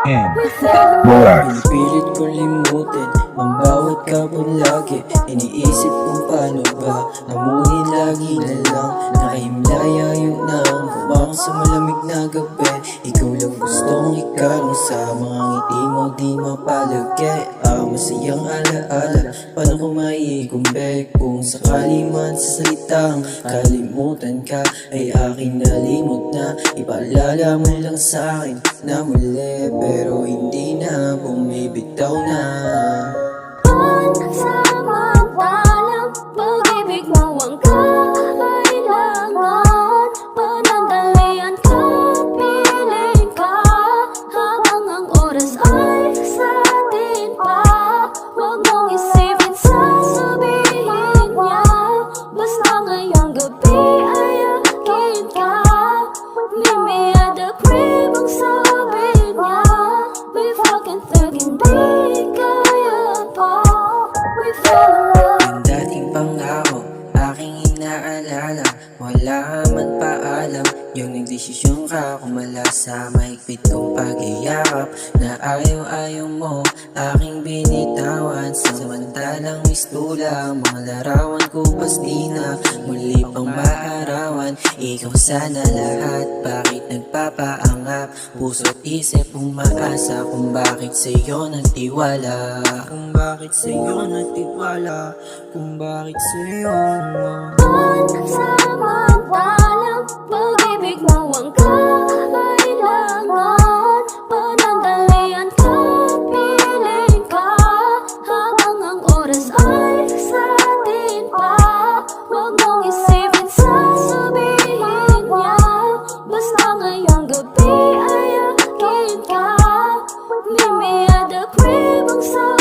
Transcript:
and relax. Pinipilit ko limutin ang bawat kapon lagi. Iniisip kung paano ba amuhin lagi na lang. Nakahimlayayo na ang kumang sa malamig na gabi. Ikaw lang gustong ikalong sa mga ngiti mo di mapalagay. Masayang alaala, paano ko maiikumbay kung sakali man sa salitang kalimutan ka ay aking nalimot na. Ipaalala mo lang sa akin na muli pero hindi na bumibitaw na. Pansamantalang pag-ibig mo ang kailangan. Panandalian ka, piling ka habang ang oras ay sa atin pa. Huwag mong isipin sasabihin niya, basta ngayong gabi ay akin ka. Meet me at the crib ang sabi niya, we fucking thug hindi kaya pa. We fell in love. Ang dating pangako, aking inaalala. Wala ka man paalam, yung nagdesisyon ka kumala sa mahigpit kong pag-iyakap. Na ayaw-ayaw mo, aking binitawan. Samantalang mistula, mga larawan ko pasti na muli pang maarawan. Ikaw sana lahat, bakit nagpapaangat? Puso't isip umaasa kung bakit sa'yo nagtiwala. Kung bakit sa'yo nagtiwala, kung bakit sa'yo. Pansamantalang pag-ibig mo ang kailangan. Panandalian ka, piling ka habang ang oras ay sa atin pa. Huwag mong isipin sasabihin niya, basta ngayong gabi ay akin ka. Meet me at the crib ang sabi